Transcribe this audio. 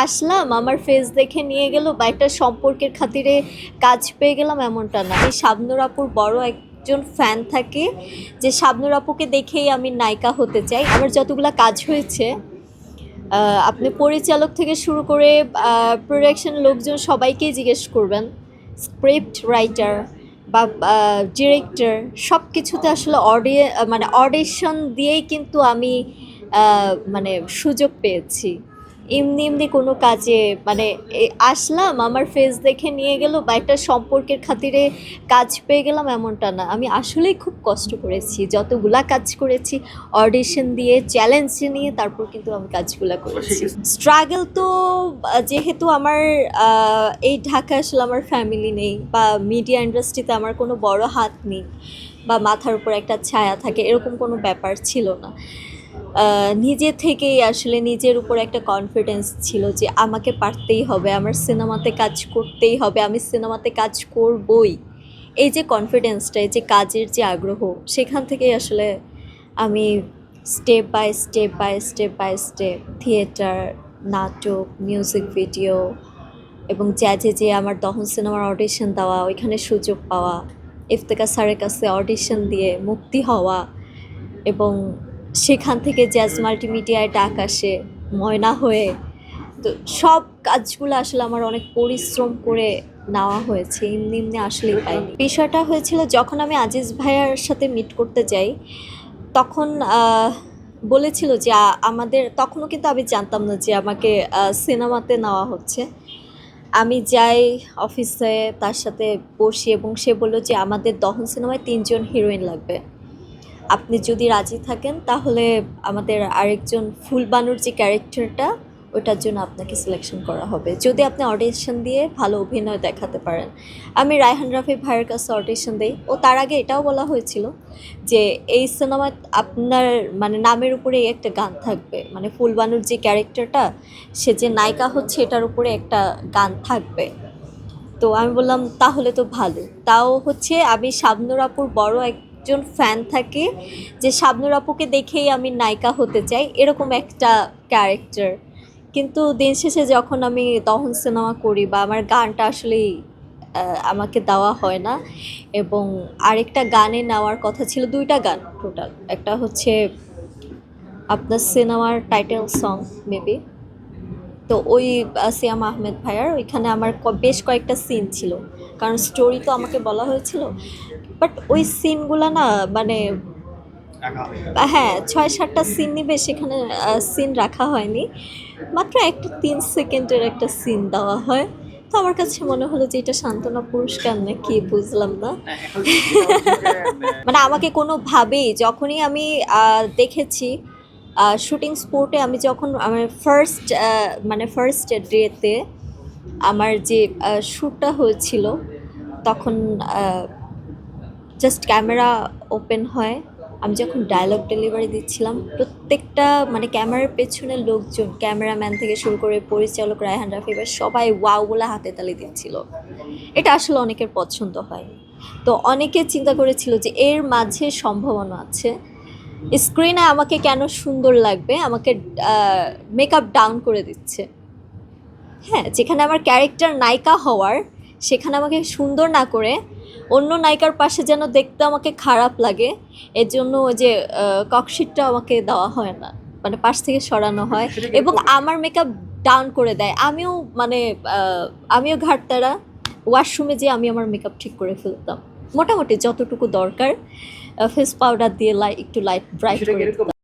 আসলাম আমার ফেস দেখে নিয়ে গেল বা একটা সম্পর্কের খাতিরে কাজ পেয়ে গেলাম এমনটা না। এই শাবনূর আপুর বড় একজন ফ্যান থাকে যে শাবনূর আপুকে দেখেই আমি নায়িকা হতে চাই। আমার যতগুলা কাজ হয়েছে আপনি পরিচালক থেকে শুরু করে প্রোডাকশন লোকজন সবাইকেই জিজ্ঞেস করবেন, স্ক্রিপ্ট রাইটার বা ডিরেক্টর সব কিছুতে আসলে মানে অডিশন দিয়েই কিন্তু আমি মানে সুযোগ পেয়েছি। এমনি এমনি কোনো কাজে মানে আসলাম আমার ফেস দেখে নিয়ে গেল বা একটা সম্পর্কের খাতিরে কাজ পেয়ে গেলাম এমনটা না। আমি আসলেই খুব কষ্ট করেছি, যতগুলা কাজ করেছি অডিশন দিয়ে চ্যালেঞ্জ নিয়ে তারপর কিন্তু আমি কাজগুলা করেছি। স্ট্রাগল তো যেহেতু আমার এই ঢাকায় আসলে আমার ফ্যামিলি নেই বা মিডিয়া ইন্ডাস্ট্রিতে আমার কোনো বড় হাত নেই বা মাথার উপর একটা ছায়া থাকে, এরকম কোনো ব্যাপার ছিল না। নিজে থেকেই আসলে নিজের উপর একটা কনফিডেন্স ছিল যে আমাকে পারতেই হবে, আমার সিনেমাতে কাজ করতেই হবে, আমি সিনেমাতে কাজ করবই। এই যে কনফিডেন্সটা, এই যে কাজের যে আগ্রহ, সেখান থেকেই আসলে আমি step by step by step by step theatre, নাটক, মিউজিক ভিডিও এবং জ্যাজে যে আমার দহন সিনেমার অডিশন দেওয়া, ওইখানে সুযোগ পাওয়া, ইফতেখার স্যারের কাছে অডিশন দিয়ে মুক্তি হওয়া এবং সেখান থেকে জ্যাজ মাল্টিমিডিয়ায় ডাক আসে ময়না হয়ে। তো সব কাজগুলো আসলে আমার অনেক পরিশ্রম করে নেওয়া হয়েছে, এমনি এমনি আসলেই পাইনি। বিষয়টা হয়েছিল যখন আমি আজিজ ভাইয়ার সাথে মিট করতে যাই, তখন বলেছিল যে আমাদের, তখনও কিন্তু আমি জানতাম না যে আমাকে সিনেমাতে নেওয়া হচ্ছে। আমি যাই অফিসে, তার সাথে বসি এবং সে বলল যে আমাদের দহন সিনেমায় 3 জন হিরোইন লাগবে, আপনি যদি রাজি থাকেন তাহলে আমাদের আরেকজন ফুলবানুর যে ক্যারেক্টারটা, ওটার জন্য আপনাকে সিলেকশন করা হবে যদি আপনি অডিশন দিয়ে ভালো অভিনয় দেখাতে পারেন। আমি রায়হান রাফি ভাইয়ের কাছে অডিশন দিই। ও তার আগে এটাও বলা হয়েছিল যে এই সিনেমায় আপনার মানে নামের উপরেই একটা গান থাকবে, মানে ফুলবানুর যে ক্যারেক্টারটা, সে যে নায়িকা হচ্ছে এটার উপরে একটা গান থাকবে। তো আমি বললাম তাহলে তো ভালো। তাও হচ্ছে আমি শাবনূর আপুর বড় একজন ফ্যান থাকে যে শাবনূর আপুকে দেখেই আমি নায়িকা হতে চাই, এরকম একটা ক্যারেক্টার। কিন্তু দিন শেষে যখন আমি দহন সিনেমা করি বা আমার গানটা আসলেই আমাকে দেওয়া হয় না, এবং আরেকটা গানে নেওয়ার কথা ছিল, 2টা গান টোটাল। একটা হচ্ছে আপনার সিনেমার টাইটেল সং মেবি, তো ওই সিয়াম আহমেদ ভাইয়ার ওইখানে আমার বেশ কয়েকটা সিন ছিল, কারণ স্টোরি তো আমাকে বলা হয়েছিল। বাট ওই সিনগুলো না মানে হ্যাঁ 6-7টা সিন নিবে, সেখানে সিন রাখা হয়নি, মাত্র একটা 3 সেকেন্ডের একটা সিন দেওয়া হয়। তো আমার কাছে মনে হলো যে এটা সান্ত্বনা পুরস্কার না কি, বুঝলাম না। মানে আমাকে কোনোভাবেই যখনই আমি দেখেছি শুটিং স্পটে, আমি যখন আমার ফার্স্ট ডেতে আমার যে শ্যুটটা হয়েছিল, তখন জাস্ট ক্যামেরা ওপেন হয়, আমি যখন ডায়লগ ডেলিভারি দিচ্ছিলাম, প্রত্যেকটা মানে ক্যামেরার পেছনের লোকজন, ক্যামেরাম্যান থেকে শুরু করে পরিচালক রায়হান রাফি বা সবাই ওয়াও বলে হাতে তালি দিচ্ছিল। এটা আসলে অনেকের পছন্দ হয়। তো অনেকে চিন্তা করেছিল যে এর মাঝে সম্ভাবনা আছে, স্ক্রিনে আমাকে কেন সুন্দর লাগবে, আমাকে মেকআপ ডাউন করে দিচ্ছে। হ্যাঁ, যেখানে আমার ক্যারেক্টার নায়িকা হওয়ার, সেখানে আমাকে সুন্দর না করে অন্য নায়িকার পাশে যেন দেখতে আমাকে খারাপ লাগে, এর জন্য ওই যে ককশিটটা আমাকে দেওয়া হয় না, মানে পাশ থেকে সরানো হয় এবং আমার মেকআপ ডাউন করে দেয়। আমিও ঘাটতারা ওয়াশরুমে যেয়ে আমি আমার মেকআপ ঠিক করে ফেলতাম, মোটামুটি যতটুকু দরকার ফেস পাউডার দিয়ে একটু লাইট ব্রাইট করে দিতাম।